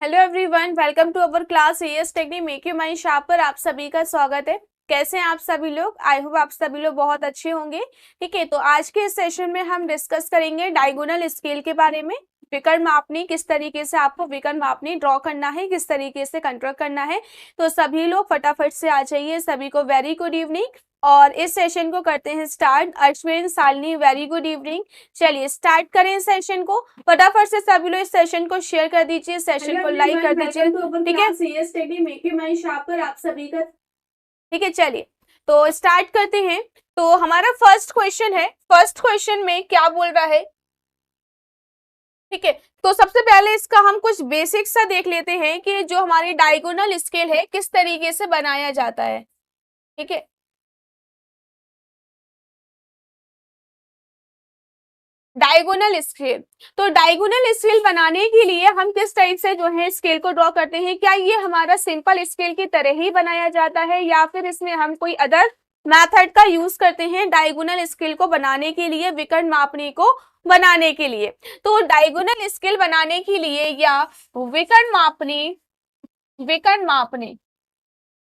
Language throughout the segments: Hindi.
Hello everyone, welcome to our class AS technique make you mind sharper. आप सभी का स्वागत है। कैसे हैं आप सभी लोग? आई होप आप सभी लोग बहुत अच्छे होंगे। ठीक है, तो आज के इस सेशन में हम डिस्कस करेंगे डायगोनल स्केल के बारे में। विकर्ण मापनी, किस तरीके से आपको विकर्ण मापनी ड्रॉ करना है, किस तरीके से कंस्ट्रक्ट करना है। तो सभी लोग फटाफट से आ जाइए। सभी को वेरी गुड इवनिंग और इस सेशन को करते हैं start. Ashwin, Shalini, very good evening. चलिए स्टार्ट करें सेशन को। फटाफट से सभी लोग इस सेशन को शेयर कर दीजिए, सेशन को लाइक कर दीजिए। ठीक है, CS technique make you mind sharper आप सभी का। ठीक है, चलिए तो स्टार्ट करते हैं। तो हमारा फर्स्ट क्वेश्चन है। फर्स्ट क्वेश्चन में क्या बोल रहा है? ठीक है, तो सबसे पहले इसका हम कुछ बेसिक सा देख लेते हैं कि जो हमारी डायगोनल स्केल है किस तरीके से बनाया जाता है। ठीक है, डायगोनल स्केल। तो डायगोनल स्केल बनाने के लिए हम किस टाइप से जो है स्केल को ड्रॉ करते हैं? क्या ये हमारा सिंपल स्केल की तरह ही बनाया जाता है या फिर इसमें हम कोई अदर मेथड का यूज करते हैं डायगोनल स्केल को बनाने के लिए, विकर्ण मापनी को बनाने के लिए? तो डायगोनल स्केल बनाने के लिए या विकर्ण मापनी,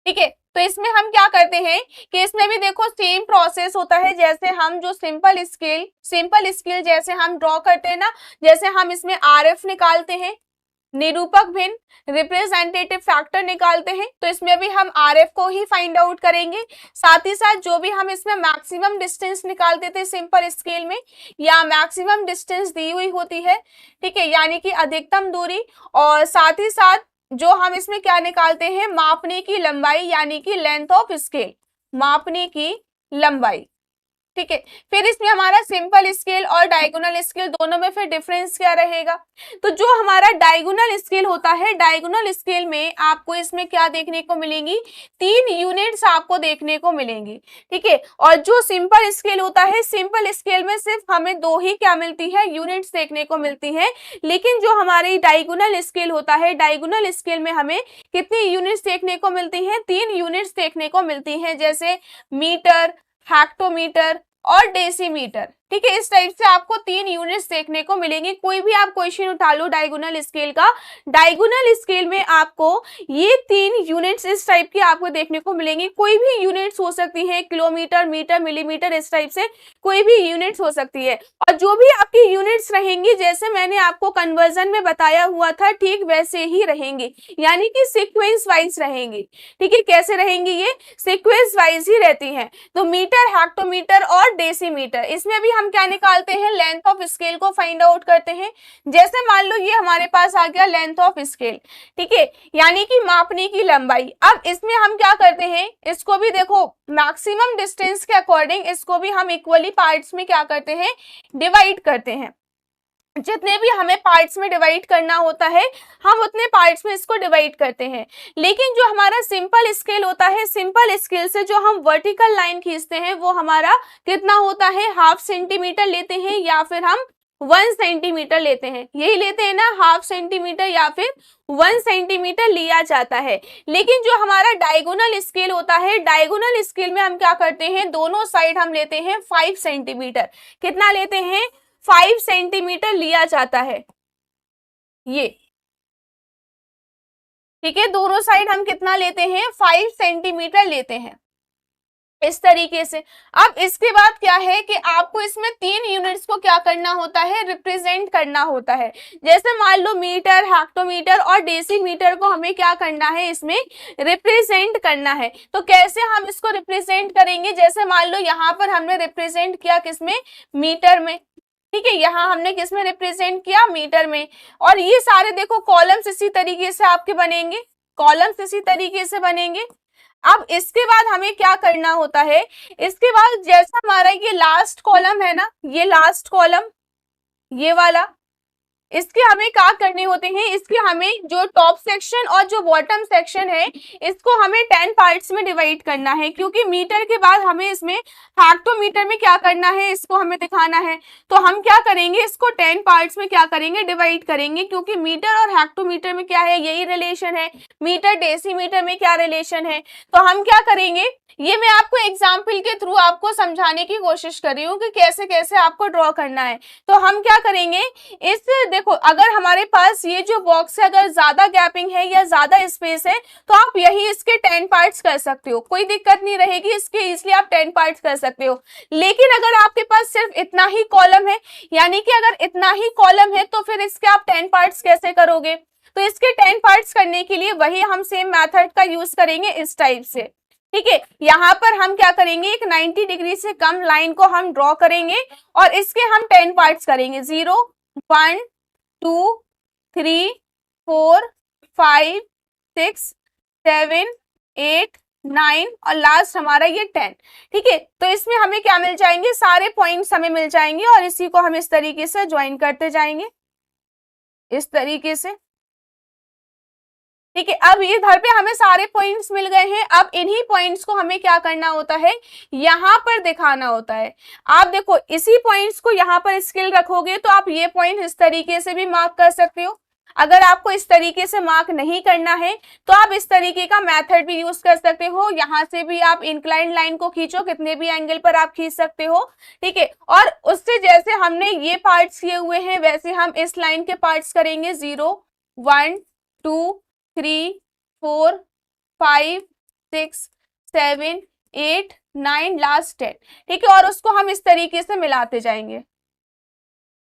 ठीक है, तो इसमें हम क्या करते हैं कि इसमें भी देखो सेम प्रोसेस होता है जैसे हम जो सिंपल स्केल जैसे हम ड्रॉ करते हैं ना। जैसे हम इसमें आरएफ निकालते हैं, निरूपक भिन्न, रिप्रेजेंटेटिव फैक्टर निकालते हैं, तो इसमें भी हम आरएफ को ही फाइंड आउट करेंगे। साथ ही साथ जो भी हम इसमें मैक्सिमम डिस्टेंस निकालते थे सिंपल स्केल में, या मैक्सिमम डिस्टेंस दी हुई होती है, ठीक है, यानी कि अधिकतम दूरी। और साथ ही साथ जो हम इसमें क्या निकालते हैं, मापने की लंबाई, यानी कि लेंथ ऑफ स्केल, मापने की लंबाई। ठीक है, फिर इसमें हमारा सिंपल स्केल और डायगोनल स्केल दोनों में फिर डिफरेंस क्या रहेगा? तो जो हमारा डायगोनल स्केल होता है, डायगोनल स्केल में आपको इसमें क्या देखने को मिलेंगी? 3 यूनिट्स आपको देखने को मिलेंगी। ठीक है, और जो सिंपल स्केल होता है, सिंपल स्केल में सिर्फ हमें 2 ही क्या मिलती है? यूनिट्स देखने को मिलती है। लेकिन जो हमारी डायगोनल स्केल होता है, डायगोनल स्केल में हमें कितनी यूनिट्स देखने को मिलती हैं? 3 यूनिट्स देखने को मिलती हैं, जैसे मीटर, हेक्टोमीटर और डेसीमीटर। ठीक है, इस टाइप से आपको 3 यूनिट्स देखने को मिलेंगे। कोई भी आप क्वेश्चन उठा लो डायगोनल स्केल का, डायगोनल स्केल में आपको ये 3 यूनिट्स इस टाइप की आपको देखने को मिलेंगी। कोई भी यूनिट्स हो सकती है, किलोमीटर, मीटर, मिलीमीटर, इस टाइप से कोई भी यूनिट्स हो सकती है। और जो भी आपकी यूनिट्स रहेंगी, जैसे मैंने आपको कन्वर्जन में बताया हुआ था, ठीक वैसे ही रहेंगे, यानी कि सीक्वेंस वाइज रहेंगी। ठीक है, कैसे रहेंगी? ये सीक्वेंस वाइज ही रहती है। तो मीटर, हेक्टोमीटर और डेसीमीटर, इसमें भी हम क्या निकालते हैं? लेंथ ऑफ स्केल को फाइंड आउट करते हैं। जैसे मान लो ये हमारे पास आ गया लेंथ ऑफ स्केल, ठीक है, यानी कि मापने की लंबाई। अब इसमें हम क्या करते हैं? इसको भी देखो मैक्सिमम डिस्टेंस के अकॉर्डिंग इसको भी हम इक्वली पार्ट्स में क्या करते हैं? डिवाइड करते हैं। जितने भी हमें पार्ट्स में डिवाइड करना होता है, हम उतने पार्ट्स में इसको डिवाइड करते हैं। लेकिन जो हमारा सिंपल स्केल होता है, सिंपल स्केल से जो हम वर्टिकल लाइन खींचते हैं वो हमारा कितना होता है? ½ सेंटीमीटर लेते हैं या फिर हम 1 सेंटीमीटर लेते हैं। यही लेते हैं ना, ½ सेंटीमीटर या फिर 1 सेंटीमीटर लिया जाता है। लेकिन जो हमारा डायगोनल स्केल होता है, डायगोनल स्केल में हम क्या करते हैं? दोनों साइड हम लेते हैं 5 सेंटीमीटर। कितना लेते हैं? 5 सेंटीमीटर लिया जाता है ये। ठीक है, दोनों साइड हम कितना लेते हैं? 5 सेंटीमीटर लेते हैं, इस तरीके से। अब इसके बाद क्या है कि आपको इसमें 3 यूनिट्स को क्या करना होता है? रिप्रेजेंट करना होता है। जैसे मान लो मीटर, हेक्टोमीटर और डेसीमीटर को हमें क्या करना है? इसमें रिप्रेजेंट करना है। तो कैसे हम इसको रिप्रेजेंट करेंगे? जैसे मान लो यहाँ पर हमने रिप्रेजेंट किया किसमें? मीटर में। ठीक है, यहाँ हमने किसमें रिप्रेजेंट किया? मीटर में। और ये सारे देखो कॉलम्स इसी तरीके से आपके बनेंगे, कॉलम्स इसी तरीके से बनेंगे। अब इसके बाद हमें क्या करना होता है? इसके बाद जैसा हमारा ये लास्ट कॉलम है ना, ये लास्ट कॉलम, ये वाला, इसके हमें क्या करने होते हैं? इसके हमें जो टॉप सेक्शन और जो बॉटम सेक्शन है, इसको हमें 10 पार्ट्स में डिवाइड करना है, क्योंकि मीटर के बाद हमें इसमें हेक्टोमीटर में क्या करना है? इसको हमें दिखाना है। तो हम क्या करेंगे? इसको 10 पार्ट्स में क्या करेंगे? डिवाइड करेंगे, क्योंकि मीटर और हेक्टोमीटर में क्या है? यही रिलेशन है। मीटर डेसीमीटर में क्या रिलेशन है? तो हम क्या करेंगे? ये मैं आपको एग्जाम्पल के थ्रू आपको समझाने की कोशिश कर रही हूँ कि कैसे कैसे आपको ड्रॉ करना है। तो हम क्या करेंगे? इस देखो अगर हमारे पास ये जो बॉक्स है अगर ज्यादा गैपिंग है या ज्यादा स्पेस है तो आप यही इसके 10 पार्ट्स कर सकते हो, कोई दिक्कत नहीं रहेगी इसके, इसलिए आप 10 पार्ट्स कर सकते हो। लेकिन अगर आपके पास सिर्फ इतना ही कॉलम है, यानी कि अगर इतना ही कॉलम है तो फिर इसके आप 10 पार्ट्स कैसे करोगे? तो इसके 10 पार्ट्स करने के लिए वही हम सेम मेथड का यूज करेंगे इस टाइप से। ठीक है, यहाँ पर हम क्या करेंगे, एक 90 डिग्री से कम लाइन को हम ड्रॉ करेंगे और इसके हम 10 पार्ट्स करेंगे, 0 1 2 3 4 5 6 7 8 9 और लास्ट हमारा ये 10। ठीक है, तो इसमें हमें क्या मिल जाएंगे, सारे पॉइंट्स हमें मिल जाएंगे और इसी को हम इस तरीके से ज्वाइन करते जाएंगे, इस तरीके से। ठीक है, अब इधर पे हमें सारे पॉइंट्स मिल गए हैं। अब इन्हीं पॉइंट्स को हमें क्या करना होता है, यहाँ पर दिखाना होता है। आप देखो इसी पॉइंट्स को यहाँ पर स्केल रखोगे तो आप ये पॉइंट इस तरीके से भी मार्क कर सकते हो। अगर आपको इस तरीके से मार्क नहीं करना है तो आप इस तरीके का मेथड भी यूज कर सकते हो। यहाँ से भी आप इंक्लाइंड लाइन को खींचो, कितने भी एंगल पर आप खींच सकते हो। ठीक है, और उससे जैसे हमने ये पार्ट्स किए हुए हैं वैसे हम इस लाइन के पार्ट्स करेंगे, 0 1 2 3 4 5 6 7 8 9 लास्ट 10। ठीक है, और उसको हम इस तरीके से मिलाते जाएंगे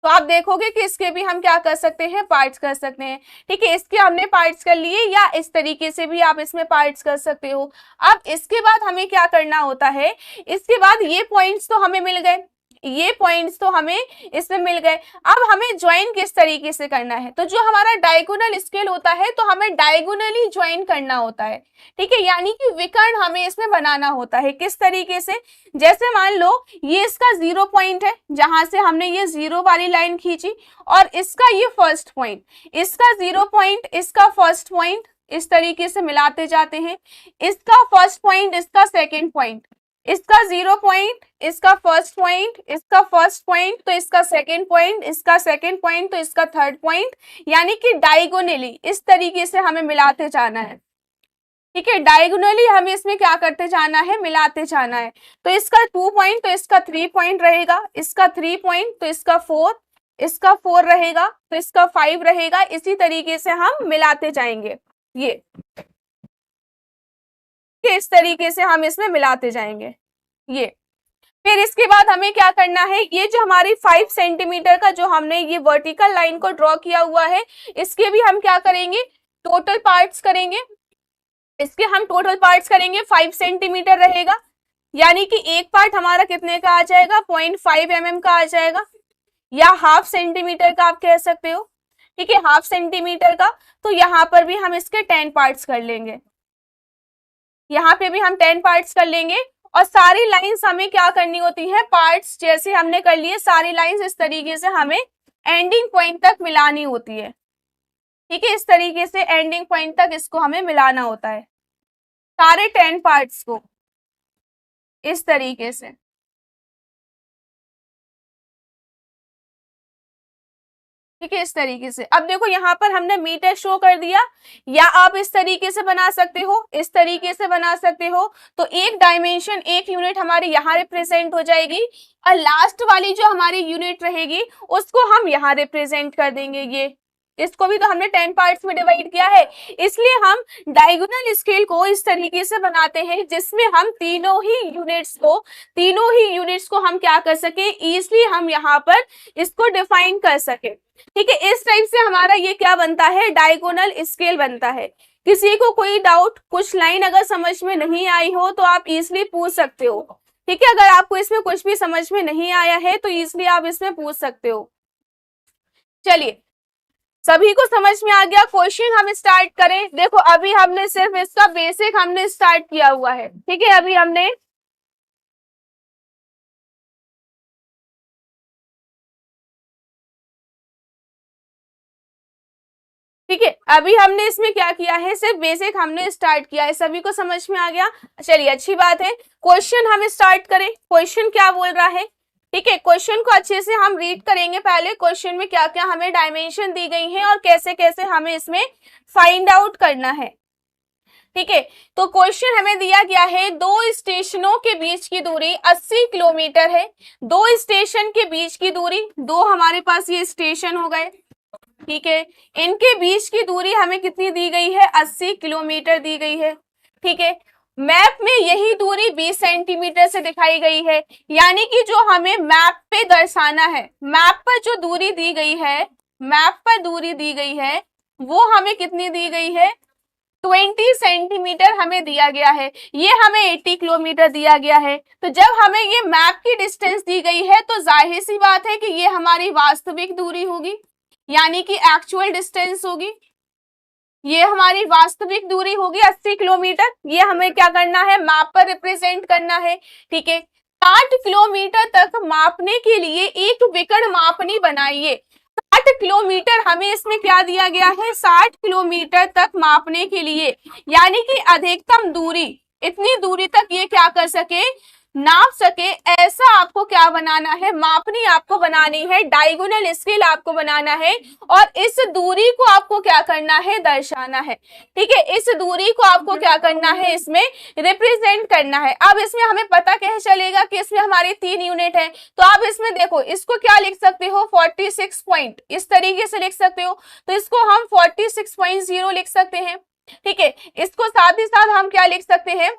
तो आप देखोगे कि इसके भी हम क्या कर सकते हैं, पार्ट्स कर सकते हैं। ठीक है, इसके हमने पार्ट्स कर लिए, या इस तरीके से भी आप इसमें पार्ट्स कर सकते हो। अब इसके बाद हमें क्या करना होता है, इसके बाद ये पॉइंट्स तो हमें मिल गए, ये पॉइंट्स तो हमें इसमें मिल गए। अब हमें ज्वाइन किस तरीके से करना है, तो जो हमारा डायगोनल स्केल होता है तो हमें डायगोनली ज्वाइन करना होता है। ठीक है, यानी कि विकर्ण हमें इसमें बनाना होता है। किस तरीके से, जैसे मान लो ये इसका 0 पॉइंट है, जहां से हमने ये 0 वाली लाइन खींची, और इसका ये फर्स्ट पॉइंट, इसका 0 पॉइंट, इसका फर्स्ट पॉइंट, इस तरीके से मिलाते जाते हैं। इसका फर्स्ट पॉइंट, इसका सेकेंड पॉइंट, इसका 0 पॉइंट, इसका फर्स्ट पॉइंट, इसका फर्स्ट पॉइंट तो इसका सेकेंड पॉइंट, इसका सेकेंड पॉइंट तो इसका थर्ड पॉइंट, यानी कि डायगोनली इस तरीके से हमें मिलाते जाना है। ठीक है, डायगोनली हमें इसमें क्या करते जाना है, मिलाते जाना है। तो इसका 2 पॉइंट तो इसका 3 पॉइंट रहेगा, इसका 3 पॉइंट तो इसका 4, इसका 4 रहेगा तो इसका 5 रहेगा। इसी तरीके से हम मिलाते जाएंगे, ये इस तरीके से हम इसमें मिलाते जाएंगे ये। फिर इसके बाद हमें क्या करना है, ये जो हमारी 5 सेंटीमीटर का जो हमने ये वर्टिकल लाइन को ड्रॉ किया हुआ है, इसके भी हम क्या करेंगे, टोटल पार्ट्स करेंगे। इसके हम टोटल पार्ट्स करेंगे, 5 सेंटीमीटर रहेगा, यानी कि एक पार्ट हमारा कितने का आ जाएगा, 0.5 mm का आ जाएगा, या हाफ सेंटीमीटर का आप कह सकते हो। ठीक है, हाफ सेंटीमीटर का, तो यहाँ पर भी हम इसके 10 पार्ट्स कर लेंगे, यहाँ पे भी हम 10 पार्ट्स कर लेंगे। और सारी लाइंस हमें क्या करनी होती है, पार्ट्स जैसे हमने कर लिए, सारी लाइंस इस तरीके से हमें एंडिंग पॉइंट तक मिलानी होती है। ठीक है, इस तरीके से एंडिंग पॉइंट तक इसको हमें मिलाना होता है, सारे 10 पार्ट्स को इस तरीके से। ठीक है, इस तरीके से। अब देखो यहाँ पर हमने मीटर शो कर दिया, या आप इस तरीके से बना सकते हो, इस तरीके से बना सकते हो। तो एक डायमेंशन, एक यूनिट हमारी यहाँ रिप्रेजेंट हो जाएगी, और लास्ट वाली जो हमारी यूनिट रहेगी उसको हम यहाँ रिप्रेजेंट कर देंगे। ये इसको भी तो हमने 10 पार्ट्स में डिवाइड किया है, इसलिए हम डायगोनल स्केल को इस तरीके से बनाते हैं जिसमें हम तीनों ही यूनिट्स को हम क्या कर सके, इजिली हम यहाँ पर इसको डिफाइन कर सके। ठीक है, इस टाइप से हमारा ये क्या बनता है, डायगोनल स्केल बनता है। किसी को कोई डाउट, कुछ लाइन अगर समझ में नहीं आई हो तो आप इजिली पूछ सकते हो। ठीक है, अगर आपको इसमें कुछ भी समझ में नहीं आया है तो इजिली आप इसमें पूछ सकते हो। चलिए, सभी को समझ में आ गया, क्वेश्चन हम स्टार्ट करें। देखो अभी हमने सिर्फ इसका बेसिक हमने स्टार्ट किया हुआ है। ठीक है, अभी हमने इसमें क्या किया है, सिर्फ बेसिक हमने स्टार्ट किया है। सभी को समझ में आ गया, चलिए अच्छी बात है। क्वेश्चन हम स्टार्ट करें, क्वेश्चन क्या बोल रहा है। ठीक है, क्वेश्चन को अच्छे से हम रीड करेंगे। पहले क्वेश्चन में क्या क्या हमें डायमेंशन दी गई है और कैसे कैसे हमें इसमें फाइंड आउट करना है। ठीक है, तो क्वेश्चन हमें दिया गया है, दो स्टेशनों के बीच की दूरी 80 किलोमीटर है। दो स्टेशन के बीच की दूरी, दो हमारे पास ये स्टेशन हो गए, ठीक है, इनके बीच की दूरी हमें कितनी दी गई है, 80 किलोमीटर दी गई है। ठीक है, मैप में यही दूरी 20 सेंटीमीटर से दिखाई गई है, यानी कि जो हमें मैप पे दर्शाना है, मैप पर जो दूरी दी गई है, मैप पर दूरी दी गई है, वो हमें कितनी दी गई है, 20 सेंटीमीटर हमें दिया गया है। ये हमें 80 किलोमीटर दिया गया है। तो जब हमें ये मैप की डिस्टेंस दी गई है तो जाहिर सी बात है कि ये हमारी वास्तविक दूरी होगी, यानी कि एक्चुअल डिस्टेंस होगी। ये हमारी वास्तविक दूरी होगी 80 किलोमीटर। ये हमें क्या करना है, मैप पर रिप्रेजेंट करना है। ठीक है, 60 किलोमीटर तक मापने के लिए एक विकर्ण मापनी बनाइए। 60 किलोमीटर हमें इसमें क्या दिया गया है, 60 किलोमीटर तक मापने के लिए, यानी कि अधिकतम दूरी, इतनी दूरी तक ये क्या कर सके, नाप सके, ऐसा आपको क्या बनाना है, मापनी आपको बनानी है, डायगोनल स्केल आपको बनाना है, और इस दूरी को आपको क्या करना है, दर्शाना है। ठीक है, इस दूरी को आपको क्या करना है, इसमें रिप्रेजेंट करना है। अब इसमें हमें पता कैसे चलेगा कि इसमें हमारी 3 यूनिट है, तो आप इसमें देखो, इसको क्या लिख सकते हो, 46 पॉइंट, इस तरीके से लिख सकते हो। तो इसको हम 46.0 लिख सकते हैं। ठीक है, इसको साथ ही साथ हम क्या लिख सकते हैं,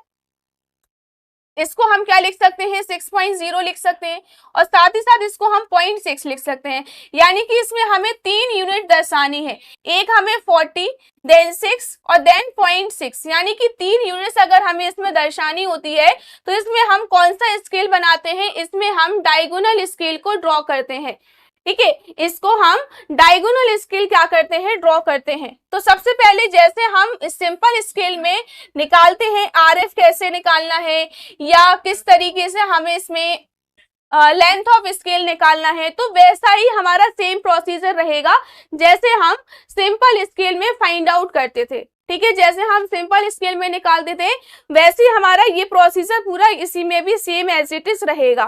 इसको हम क्या लिख सकते हैं, 6.0 लिख सकते हैं, और साथ ही साथ इसको हम 0.6 लिख सकते हैं। यानी कि इसमें हमें 3 यूनिट दर्शानी है, एक हमें 40, देन 6 और देन 0.6, यानी कि 3 यूनिट्स अगर हमें इसमें दर्शानी होती है तो इसमें हम कौन सा स्केल बनाते हैं, इसमें हम डायगोनल स्केल को ड्रॉ करते हैं। ठीक है, इसको हम डायगोनल स्केल क्या करते हैं, ड्रॉ करते हैं। तो सबसे पहले जैसे हम सिंपल स्केल में निकालते हैं, आरएफ कैसे निकालना है या किस तरीके से हमें इसमें लेंथ ऑफ स्केल निकालना है, तो वैसा ही हमारा सेम प्रोसीजर रहेगा जैसे हम सिंपल स्केल में फाइंड आउट करते थे। ठीक है, जैसे हम सिंपल स्केल में निकालते थे वैसे ही हमारा ये प्रोसीजर पूरा इसी में भी सेम एज इट इज रहेगा।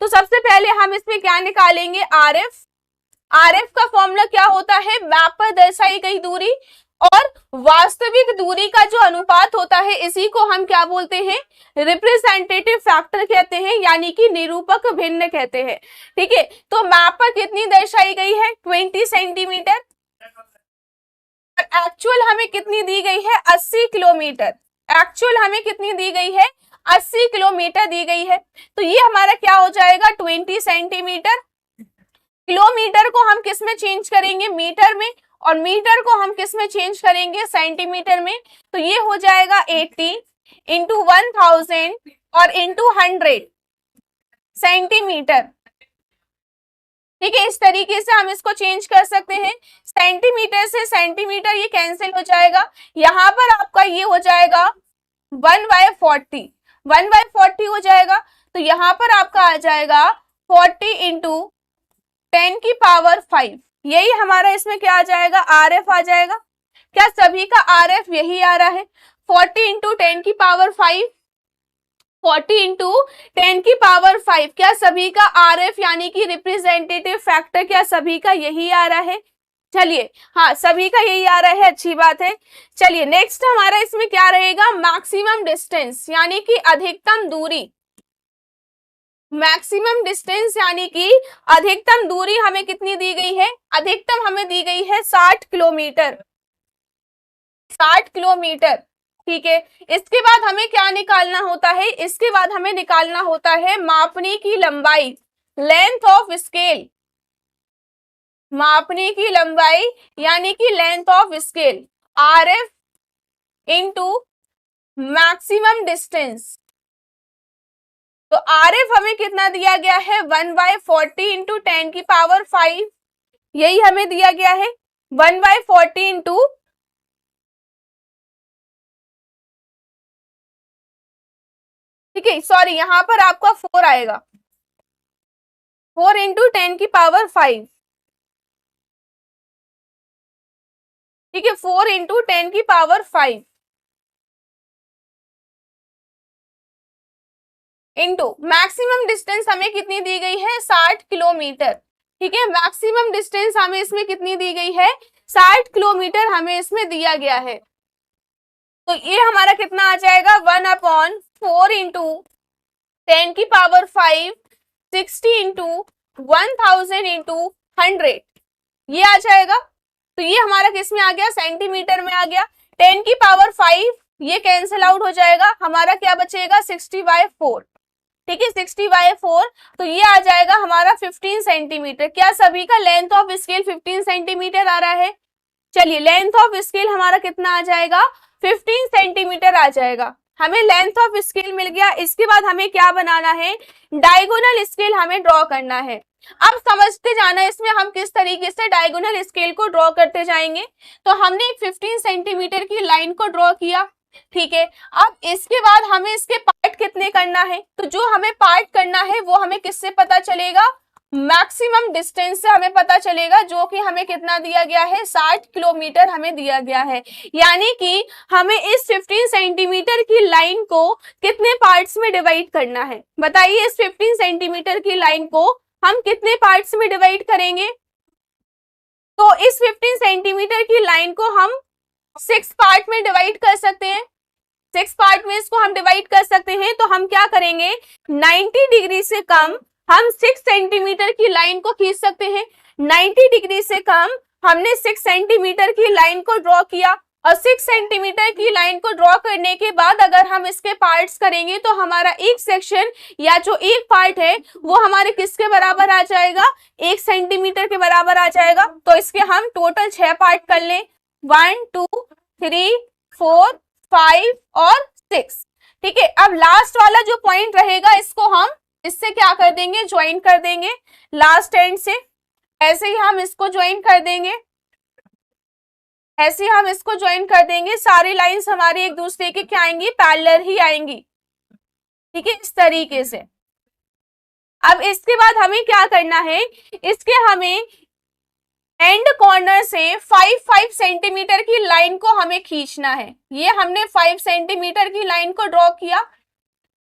तो सबसे पहले हम इसमें क्या निकालेंगे, आरएफ। आरएफ का फॉर्मूला क्या होता है, मैप पर दर्शाई गई दूरी और वास्तविक दूरी का जो अनुपात होता है, इसी को हम क्या बोलते हैं, रिप्रेजेंटेटिव फैक्टर कहते हैं, यानी कि निरूपक भिन्न कहते हैं। ठीक है, तो मैप पर कितनी दर्शाई गई है, 20 सेंटीमीटर, एक्चुअल हमें कितनी दी गई है, 80 किलोमीटर। एक्चुअल हमें कितनी दी गई है, 80 किलोमीटर दी गई है। तो ये हमारा क्या हो जाएगा, 20 सेंटीमीटर। किलोमीटर को हम किस में चेंज करेंगे, मीटर में, और मीटर को हम किस में चेंज करेंगे, सेंटीमीटर में। तो ये हो जाएगा 80 इंटू 1000 और इंटू 100 सेंटीमीटर। ठीक है, इस तरीके से हम इसको चेंज कर सकते हैं। सेंटीमीटर से सेंटीमीटर ये कैंसिल हो जाएगा, यहाँ पर आपका ये हो जाएगा 1/40, 1/40 हो जाएगा। तो यहाँ पर आपका आ जाएगा 40 इंटू 10 की पावर 5, यही हमारा इसमें क्या आ जाएगा, आरएफ आ जाएगा। क्या सभी का आरएफ यही आ रहा है, 40 इंटू 10 की पावर 5, 40 इंटू 10 की पावर 5, क्या सभी का आरएफ यानी कि रिप्रेजेंटेटिव फैक्टर क्या सभी का यही आ रहा है। चलिए, हाँ सभी का यही आ रहा है, अच्छी बात है। चलिए नेक्स्ट हमारा इसमें क्या रहेगा, मैक्सिमम डिस्टेंस यानी कि अधिकतम दूरी। मैक्सिमम डिस्टेंस यानी कि अधिकतम दूरी हमें कितनी दी गई है, अधिकतम हमें दी गई है 60 किलोमीटर, 60 किलोमीटर। ठीक है, इसके बाद हमें क्या निकालना होता है, इसके बाद हमें निकालना होता है मापने की लंबाई, लेंथ ऑफ स्केल। मापने की लंबाई यानी कि length of scale, RF into maximum distance. तो आरएफ हमें कितना दिया गया है, 1/40 इंटू 10 की पावर 5, यही हमें दिया गया है 1/40 इंटू, ठीक है सॉरी यहां पर आपका 4 आएगा, 4 इंटू 10 की पावर 5। ठीक है, 4 इंटू 10 की पावर 5 इंटू मैक्सिमम डिस्टेंस हमें कितनी दी गई है, 60 किलोमीटर। ठीक है, मैक्सिमम डिस्टेंस हमें इसमें कितनी दी गई है, 60 किलोमीटर हमें इसमें दिया गया है। तो ये हमारा कितना आ जाएगा, 1/4 इंटू 10 की पावर 5, 60 इंटू 1000 इंटू 100, ये आ जाएगा। तो ये हमारा किस में आ गया, सेंटीमीटर में आ गया। 10⁵ ये कैंसिल आउट हो जाएगा, हमारा क्या बचेगा 60/4। ठीक है 60/4, तो ये आ जाएगा हमारा 15 सेंटीमीटर। क्या सभी का लेंथ ऑफ स्केल 15 सेंटीमीटर आ रहा है? चलिए लेंथ ऑफ स्केल हमारा कितना आ जाएगा, 15 सेंटीमीटर आ जाएगा। हमें लेंथ ऑफ स्केल मिल गया। इसके बाद हमें क्या बनाना है, डायगोनल स्केल हमें ड्रॉ करना है। अब समझते जाना इसमें हम किस तरीके से डायगोनल स्केल को ड्रॉ करते जाएंगे। तो हमने एक 15 सेंटीमीटर की लाइन को ड्रॉ किया, ठीक है। अब इसके बाद हमें इसके पार्ट कितने करना है, तो जो हमें पार्ट करना है वो हमें किससे पता चलेगा, मैक्सिमम डिस्टेंस से हमें पता चलेगा, जो कि हमें कितना दिया गया है, 60 किलोमीटर हमें दिया गया है। यानी कि हमें इस 15 सेंटीमीटर की लाइन को कितने पार्ट्स में डिवाइड करना है, बताइए। इस 15 सेंटीमीटर की लाइन को हम कितने पार्ट्स में डिवाइड करेंगे, तो इस 15 सेंटीमीटर की लाइन को हम 6 पार्ट में डिवाइड कर सकते हैं। 6 पार्ट में इसको हम डिवाइड कर सकते हैं। तो हम क्या करेंगे, 90 डिग्री से कम हम 6 सेंटीमीटर की लाइन को खींच सकते हैं। 90 डिग्री से कम हमने 6 सेंटीमीटर की लाइन को ड्रॉ किया, और 6 सेंटीमीटर की लाइन को ड्रॉ करने के बाद अगर हम इसके पार्ट्स करेंगे तो हमारा एक सेक्शन या जो एक पार्ट है वो हमारे किसके बराबर आ जाएगा, 1 सेंटीमीटर के बराबर आ जाएगा। तो इसके हम टोटल 6 पार्ट कर लें, 1 2 3 4 5 और 6। ठीक है, अब लास्ट वाला जो पॉइंट रहेगा इसको हम इससे क्या कर देंगे, ज्वाइन कर देंगे लास्ट एंड से। ऐसे ही हम इसको ज्वाइन कर देंगे, ऐसे हम इसको ज्वाइन कर देंगे। सारी लाइंस हमारी एक दूसरे के क्या आएंगी, पैरेलल ही आएंगी। ठीक है, इस तरीके से। अब इसके बाद हमें क्या करना है, इसके हमें एंड कॉर्नर से 5 सेंटीमीटर की लाइन को हमें खींचना है। ये हमने 5 सेंटीमीटर की लाइन को ड्रॉ किया,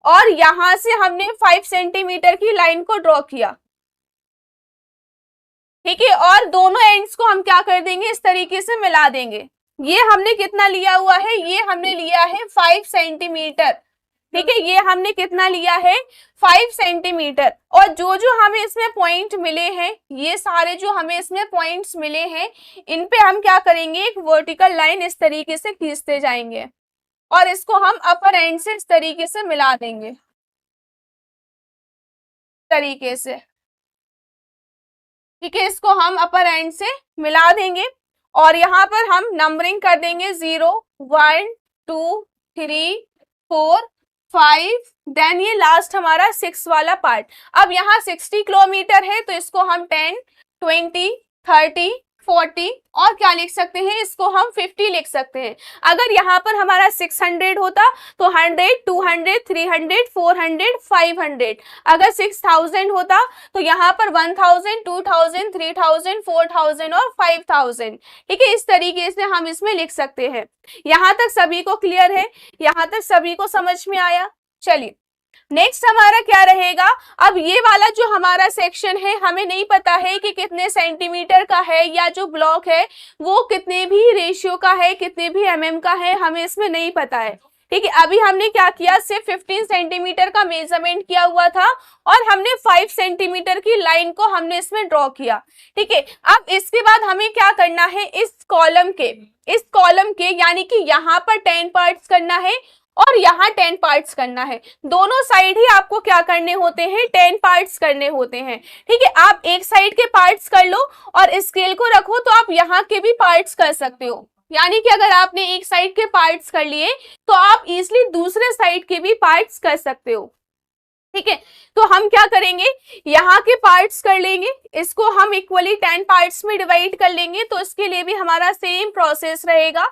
और यहां से हमने 5 सेंटीमीटर की लाइन को ड्रॉ किया। ठीक है, और दोनों एंड्स को हम क्या कर देंगे, इस तरीके से मिला देंगे। ये हमने कितना लिया हुआ है, ये हमने लिया है 5 सेंटीमीटर। ठीक है, ये हमने कितना लिया है, 5 सेंटीमीटर। और जो जो हमें इसमें पॉइंट मिले हैं, ये सारे जो हमें इसमें पॉइंट्स मिले हैं, इन पे हम क्या करेंगे, एक वर्टिकल लाइन इस तरीके से खींचते जाएंगे, और इसको हम अपर एंड से इस तरीके से मिला देंगे, तरीके से। ठीक है, इसको हम अपर एंड से मिला देंगे, और यहाँ पर हम नंबरिंग कर देंगे 0 1 2 3 4 5, देन ये लास्ट हमारा 6 वाला पार्ट। अब यहाँ 60 किलोमीटर है, तो इसको हम 10 20 30 40 और क्या लिख सकते हैं, इसको हम 50 लिख सकते हैं। अगर यहाँ पर हमारा 600 होता तो 100 200 300 400 500। अगर 6000 होता तो यहाँ पर 1000 2000 3000 4000 और 5000। ठीक है, इस तरीके से हम इसमें लिख सकते हैं। यहाँ तक सभी को क्लियर है, यहाँ तक सभी को समझ में आया। चलिए नेक्स्ट हमारा क्या रहेगा। अब ये वाला जो हमारा सेक्शन है, हमें नहीं पता है कि कितने सेंटीमीटर का है, या जो ब्लॉक है वो कितने भी रेशियो का है, कितने भी एमएम का है, हमें इसमें नहीं पता है। ठीक है, अभी हमने क्या किया, सिर्फ 15 सेंटीमीटर का मेजरमेंट किया हुआ था, और हमने 5 सेंटीमीटर की लाइन को हमने इसमें ड्रॉ किया। ठीक है, अब इसके बाद हमें क्या करना है, इस कॉलम के यानी कि यहाँ पर 10 पार्ट्स करना है, और यहाँ 10 पार्ट्स करना है। दोनों साइड ही आपको क्या करने होते हैं, 10 पार्ट्स करने होते हैं। ठीक है, आप एक साइड के पार्ट्स कर लो और स्केल को रखो, तो आप यहाँ के भी पार्ट्स कर सकते हो। यानी कि अगर आपने एक साइड के पार्ट्स कर लिए तो आप इजिली दूसरे साइड के भी पार्ट्स कर सकते हो। ठीक है, तो हम क्या करेंगे, यहाँ के पार्ट्स कर लेंगे, इसको हम इक्वली 10 पार्ट्स में डिवाइड कर लेंगे। तो इसके लिए भी हमारा सेम प्रोसेस रहेगा।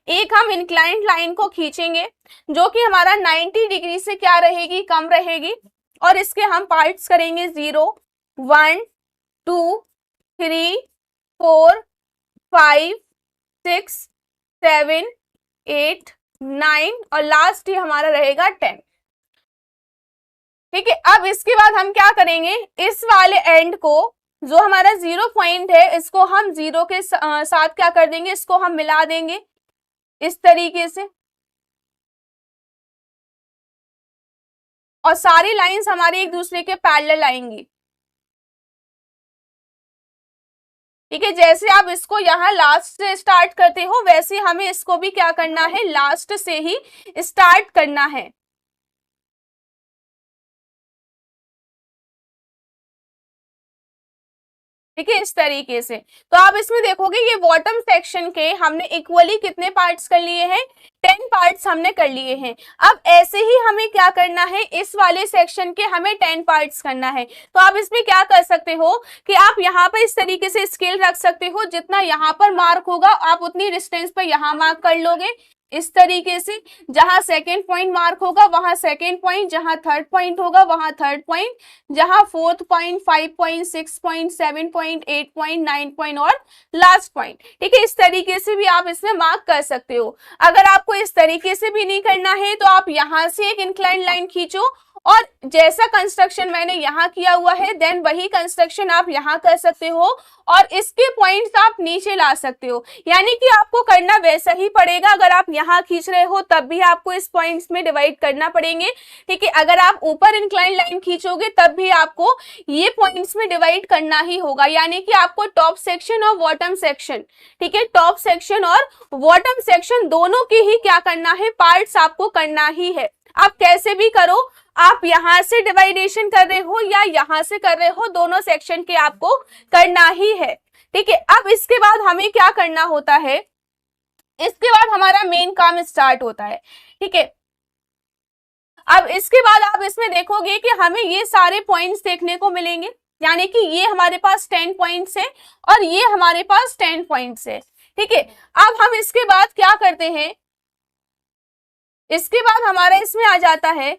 एक हम इंक्लाइंड लाइन को खींचेंगे जो कि हमारा 90 डिग्री से क्या रहेगी, कम रहेगी, और इसके हम पार्ट्स करेंगे 0 1 2 3 4 5 6 7 8 9 और लास्ट ही हमारा रहेगा 10। ठीक है, अब इसके बाद हम क्या करेंगे, इस वाले एंड को जो हमारा 0 पॉइंट है, इसको हम 0 के साथ क्या कर देंगे, इसको हम मिला देंगे इस तरीके से, और सारी लाइंस हमारी एक दूसरे के पैरेलल आएंगी। ठीक है, जैसे आप इसको यहाँ लास्ट से स्टार्ट करते हो वैसे हमें इसको भी क्या करना है, लास्ट से ही स्टार्ट करना है। ठीक है, इस तरीके से। तो आप इसमें देखोगे ये बॉटम सेक्शन के हमने इक्वली कितने पार्ट्स कर लिए हैं, 10 पार्ट्स हमने कर लिए हैं। अब ऐसे ही हमें क्या करना है, इस वाले सेक्शन के हमें 10 पार्ट्स करना है। तो आप इसमें क्या कर सकते हो कि आप यहाँ पर इस तरीके से स्केल रख सकते हो, जितना यहाँ पर मार्क होगा आप उतनी डिस्टेंस पर यहाँ मार्क कर लोगे, इस तरीके से। जहां सेकेंड पॉइंट मार्क होगा वहां सेकेंड पॉइंट, जहां थर्ड पॉइंट होगा वहां थर्ड पॉइंट, जहां fourth point, 5 point, 6 point, 7 point, 8 point, 9 point और लास्ट पॉइंट। ठीक है, इस तरीके से भी आप इसमें मार्क कर सकते हो। अगर आपको इस तरीके से भी नहीं करना है तो आप यहां से एक इंक्लाइन लाइन खींचो और जैसा कंस्ट्रक्शन मैंने यहाँ किया हुआ है देन वही कंस्ट्रक्शन आप यहाँ कर सकते हो और इसके पॉइंट्स आप नीचे ला सकते हो। यानी कि आपको करना वैसा ही पड़ेगा, अगर आप यहाँ खींच रहे हो तब भी आपको इस पॉइंट्स में डिवाइड करना पड़ेंगे। ठीक है, अगर आप ऊपर इंक्लाइन लाइन खींचोगे तब भी आपको ये पॉइंट्स में डिवाइड करना ही होगा। यानी कि आपको टॉप सेक्शन और बॉटम सेक्शन, ठीक है, टॉप सेक्शन और बॉटम सेक्शन दोनों की ही क्या करना है, पार्ट्स आपको करना ही है। आप कैसे भी करो, आप यहां से डिवाइडेशन कर रहे हो या यहां से कर रहे हो, दोनों सेक्शन के आपको करना ही है। ठीक है, अब इसके बाद हमें क्या करना होता है, इसके बाद हमारा मेन काम स्टार्ट होता है। ठीक है, अब इसके बाद आप इसमें देखोगे कि हमें ये सारे पॉइंट्स देखने को मिलेंगे। यानी कि ये हमारे पास 10 पॉइंट्स है और ये हमारे पास 10 पॉइंट्स है। ठीक है, अब हम इसके बाद क्या करते हैं, इसके बाद हमारा इसमें आ जाता है,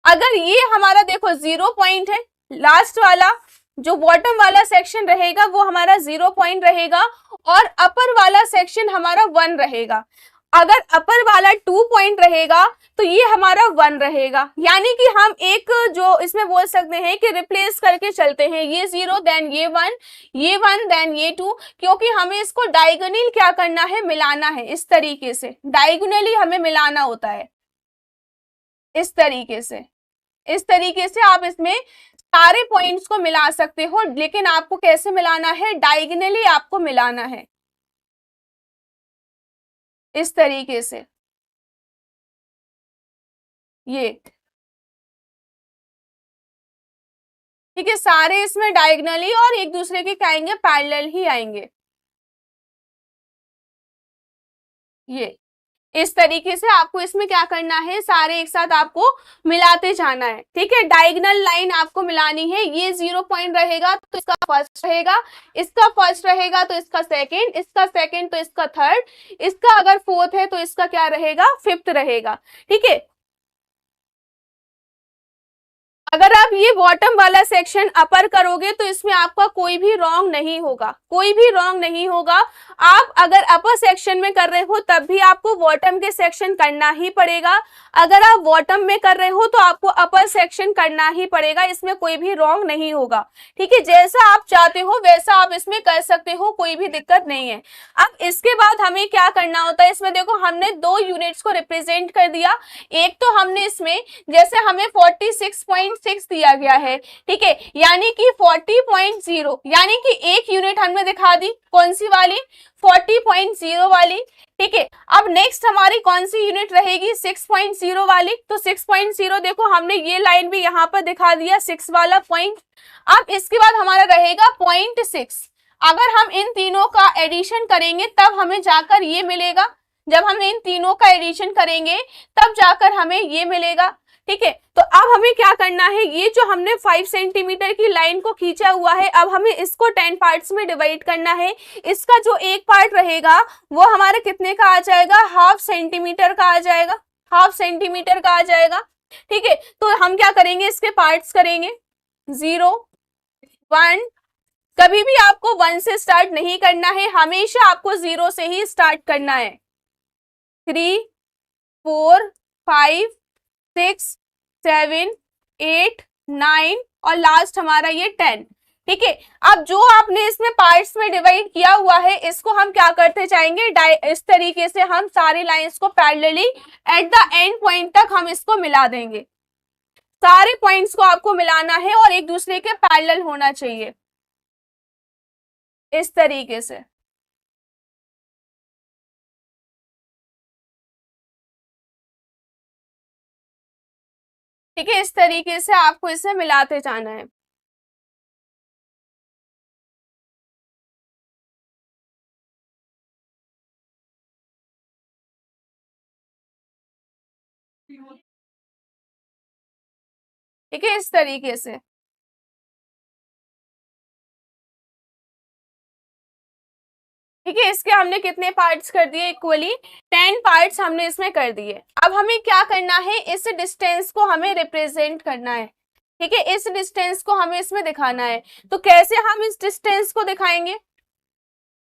अगर ये हमारा देखो 0 पॉइंट है, लास्ट वाला जो बॉटम वाला सेक्शन रहेगा वो हमारा 0 पॉइंट रहेगा और अपर वाला सेक्शन हमारा 1 रहेगा। अगर अपर वाला 2 पॉइंट रहेगा तो ये हमारा 1 रहेगा। यानी कि हम एक जो इसमें बोल सकते हैं कि रिप्लेस करके चलते हैं, ये 0 देन ये 1, ये 1 देन ये 2, क्योंकि हमें इसको डायगोनल क्या करना है, मिलाना है। इस तरीके से डायगोनली हमें मिलाना होता है, इस तरीके से। इस तरीके से आप इसमें सारे पॉइंट्स को मिला सकते हो, लेकिन आपको कैसे मिलाना है, डायगोनली आपको मिलाना है, इस तरीके से। ये ठीक है, सारे इसमें डायगोनली और एक दूसरे के क्या आएंगे, पैरेलल ही आएंगे। ये इस तरीके से आपको इसमें क्या करना है, सारे एक साथ आपको मिलाते जाना है। ठीक है, डायगोनल लाइन आपको मिलानी है। ये 0 पॉइंट रहेगा तो इसका फर्स्ट रहेगा, इसका फर्स्ट रहेगा तो इसका सेकंड, इसका सेकंड तो इसका थर्ड, इसका अगर फोर्थ है तो इसका क्या रहेगा, फिफ्थ रहेगा। ठीक है, अगर आप ये बॉटम वाला सेक्शन अपर करोगे तो इसमें आपका कोई भी रॉन्ग नहीं होगा, कोई भी रॉन्ग नहीं होगा। आप अगर अपर सेक्शन में कर रहे हो तब भी आपको बॉटम के सेक्शन करना ही पड़ेगा, अगर आप बॉटम में कर रहे हो तो आपको अपर सेक्शन करना ही पड़ेगा, इसमें कोई भी रॉन्ग नहीं होगा। ठीक है, जैसा आप चाहते हो वैसा आप इसमें कर सकते हो, कोई भी दिक्कत नहीं है। अब इसके बाद हमें क्या करना होता है, इसमें देखो हमने 2 यूनिट्स को रिप्रेजेंट कर दिया। एक तो हमने इसमें जैसे हमें 46.6 दिया गया है, ठीक है, यानी कि 40.0, यानी कि एक यूनिट हमने दिखा दी, कौन सी वाली, 40.0 वाली। ठीक है, अब नेक्स्ट हमारी कौन सी यूनिट रहेगी, 6.0 वाली। तो 6.0 देखो हमने ये लाइन भी यहाँ पर दिखा दिया, 6 वाला पॉइंट। अब इसके बाद हमारा रहेगा 0.6। अगर हम इन तीनों का एडिशन करेंगे तब हमें जाकर ये मिलेगा, जब हम इन तीनों का एडिशन करेंगे तब जाकर हमें ये मिलेगा। ठीक है, तो अब हमें क्या करना है, ये जो हमने 5 सेंटीमीटर की लाइन को खींचा हुआ है, अब हमें इसको 10 पार्ट्स में डिवाइड करना है। इसका जो एक पार्ट रहेगा वो हमारे कितने का आ जाएगा, हाफ सेंटीमीटर का आ जाएगा, हाफ सेंटीमीटर का आ जाएगा। ठीक है, तो हम क्या करेंगे, इसके पार्ट्स करेंगे, 0, 1, कभी भी आपको 1 से स्टार्ट नहीं करना है, हमेशा आपको 0 से ही स्टार्ट करना है। 3, 4, 5, 6, 7, 8, 9 और लास्ट हमारा ये 10। ठीक है, अब जो आपने इसमें पार्ट्स में डिवाइड किया हुआ है इसको हम क्या करते जाएंगे, इस तरीके से हम सारी लाइंस को parallelly at the end point तक हम इसको मिला देंगे। सारे पॉइंट्स को आपको मिलाना है और एक दूसरे के पैरेलल होना चाहिए। इस तरीके से। ठीक है, इस तरीके से आपको इसे मिलाते जाना है। ठीक है, इस तरीके से। ठीक है, इसके हमने कितने पार्ट्स कर दिए, इक्वली 10 पार्ट्स हमने इसमें कर दिए। अब हमें क्या करना है, इस डिस्टेंस को हमें रिप्रेजेंट करना है। ठीक है, इस डिस्टेंस को हमें इसमें दिखाना है। तो कैसे हम इस डिस्टेंस को दिखाएंगे,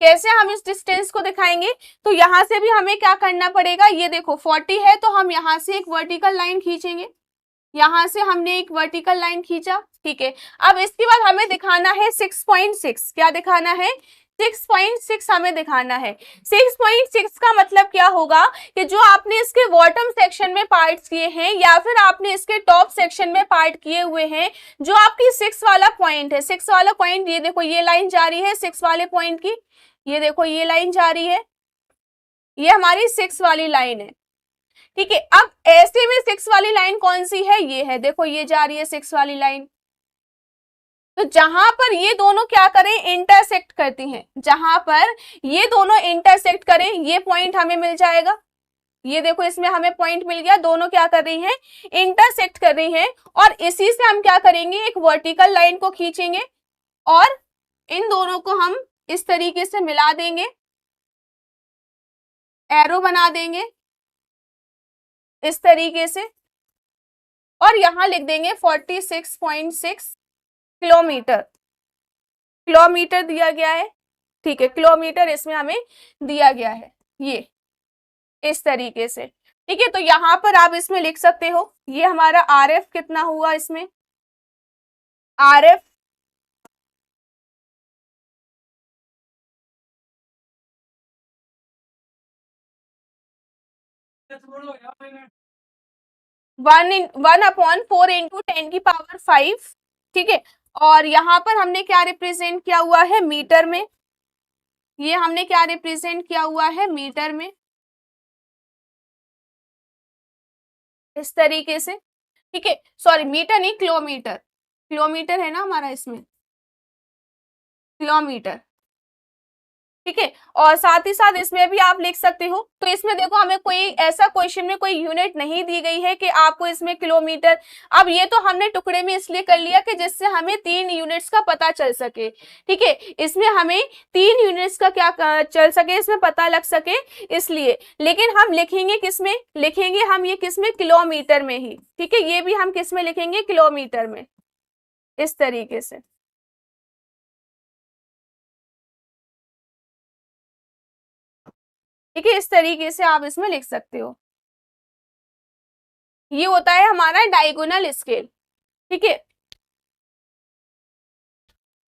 कैसे हम इस डिस्टेंस को दिखाएंगे, तो यहां से भी हमें क्या करना पड़ेगा, ये देखो 40 है तो हम यहां से एक वर्टिकल लाइन खींचेंगे। यहां से हमने एक वर्टिकल लाइन खींचा। ठीक है, अब इसके बाद हमें दिखाना है 6.6। क्या दिखाना है, 6.6 हमें दिखाना है। 6.6 का मतलब क्या होगा कि जो आपने इसके बॉटम सेक्शन में पार्ट्स किए हैं या फिर आपने इसके टॉप सेक्शन में पार्ट किए हुए हैं, जो आपकी 6 वाला पॉइंट है, 6 वाला पॉइंट, ये देखो ये लाइन जा रही है 6 वाले पॉइंट की, ये देखो ये लाइन जा रही है, ये हमारी 6 वाली लाइन है। ठीक है, अब ऐसे में 6 वाली लाइन कौन सी है, ये है, देखो ये जा रही है 6 वाली लाइन। तो जहां पर ये दोनों क्या करें, इंटरसेक्ट करती हैं, जहां पर ये दोनों इंटरसेक्ट करें, ये पॉइंट हमें मिल जाएगा। ये देखो इसमें हमें पॉइंट मिल गया, दोनों क्या कर रही हैं, इंटरसेक्ट कर रही हैं। और इसी से हम क्या करेंगे, एक वर्टिकल लाइन को खींचेंगे और इन दोनों को हम इस तरीके से मिला देंगे, एरो बना देंगे इस तरीके से, और यहां लिख देंगे 46.6 किलोमीटर। किलोमीटर दिया गया है। ठीक है, किलोमीटर इसमें हमें दिया गया है, ये इस तरीके से। ठीक है, तो यहां पर आप इसमें लिख सकते हो, ये हमारा आरएफ कितना हुआ, इसमें आरएफ 1/4 इंटू 10⁵। ठीक है, और यहाँ पर हमने क्या रिप्रेजेंट किया हुआ है, मीटर में, ये हमने क्या रिप्रेजेंट किया हुआ है, मीटर में, इस तरीके से। ठीक है, सॉरी मीटर नहीं, किलोमीटर, किलोमीटर है ना हमारा इसमें, किलोमीटर। ठीक है, और साथ ही साथ इसमें भी आप लिख सकते हो। तो इसमें देखो हमें कोई ऐसा क्वेश्चन में कोई यूनिट नहीं दी गई है कि आपको इसमें किलोमीटर, अब ये तो हमने टुकड़े में इसलिए कर लिया कि जिससे हमें 3 यूनिट्स का पता चल सके। ठीक है, इसमें हमें 3 यूनिट्स का क्या चल सके, इसमें पता लग सके इसलिए, लेकिन हम लिखेंगे किसमें, लिखेंगे हम ये किसमें, किलोमीटर में ही। ठीक है, ये भी हम किसमें लिखेंगे, किलोमीटर में, इस तरीके से। ठीक है, इस तरीके से आप इसमें लिख सकते हो। ये होता है हमारा डायगोनल स्केल। ठीक है,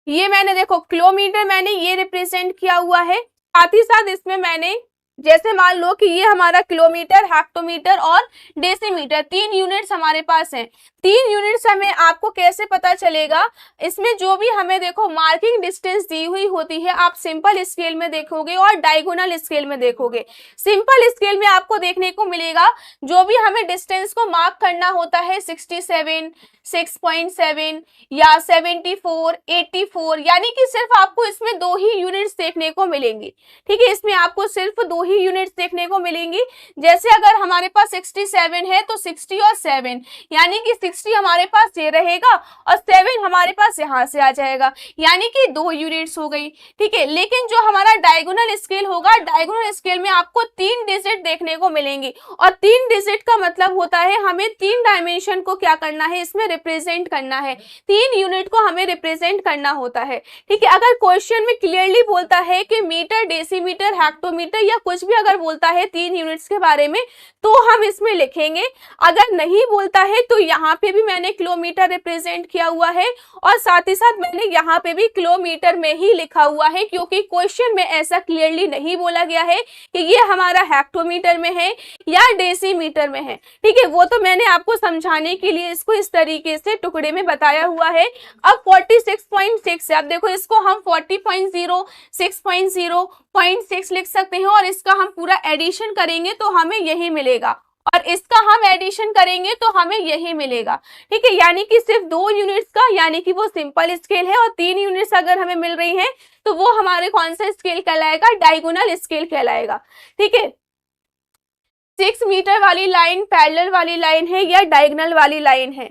ये मैंने देखो किलोमीटर मैंने ये रिप्रेजेंट किया हुआ है, साथ ही साथ इसमें मैंने, जैसे मान लो कि ये हमारा किलोमीटर, हेक्टोमीटर और डेसीमीटर 3 यूनिट्स हमारे पास हैं। 3 यूनिट्स हमें आपको कैसे पता चलेगा, इसमें जो भी हमें देखो मार्किंग डिस्टेंस दी हुई होती है, आप सिंपल स्केल में देखोगे और डायगोनल स्केल में देखोगे। सिंपल स्केल में आपको देखने को मिलेगा जो भी हमें डिस्टेंस को मार्क करना होता है 67, 6.7 या 74, 84, यानी कि सिर्फ आपको इसमें 2 ही यूनिट्स देखने को मिलेंगी। ठीक है, इसमें आपको सिर्फ 2 ही यूनिट्स देखने को मिलेंगी। जैसे अगर हमारे पास 67 है तो 60 और 7, यानी कि 60 हमारे पास ये रहेगा और 7 हमारे पास यहाँ से आ जाएगा, यानी कि 2 यूनिट्स हो गई। ठीक है, लेकिन जो हमारा डायगोनल स्केल होगा, डायगोनल स्केल में आपको 3 डिजिट देखने को मिलेंगी, और 3 डिजिट का मतलब होता है हमें 3 डायमेंशन को क्या करना है, इसमें रिप्रेजेंट करना है, 3 यूनिट को हमें रिप्रेजेंट करना होता है। ठीक है, अगर क्वेश्चन में क्लियरली बोलता है कि मीटर, डेसीमीटर, हेक्टोमीटर या कुछ भी अगर बोलता है 3 यूनिट्स के बारे में तो हम इसमें लिखेंगे, अगर नहीं बोलता है तो यहाँ पे भी मैंने किलोमीटर रिप्रेजेंट किया हुआ है और साथ ही साथ मैंने यहाँ पे भी किलोमीटर में ही लिखा हुआ है, क्योंकि क्वेश्चन में ऐसा क्लियरली नहीं बोला गया है कि ये हमारा हेक्टोमीटर में है या डेसीमीटर में है। ठीक है, वो तो मैंने आपको समझाने के लिए इसको इस तरीके से टुकड़े में बताया हुआ है। अब 46.6 है, अब देखो इसको हम 40.0, 6.0, 0.6 लिख सकते हैं और इसका हम पूरा एडिशन करेंगे तो हमें यही मिलेगा और इसका हम एडिशन करेंगे तो हमें यही मिलेगा। ठीक है, यानी कि सिर्फ 2 यूनिट्स का, यानी कि वो सिंपल स्केल है, और 3 यूनिट्स अगर हमें मिल रही हैं तो वो हमारे कौन सा स्केल कहलाएगा, डायगोनल स्केल कहलाएगा। ठीक है, 6 मीटर वाली लाइन पैरेलल वाली लाइन है या डायगोनल वाली लाइन है।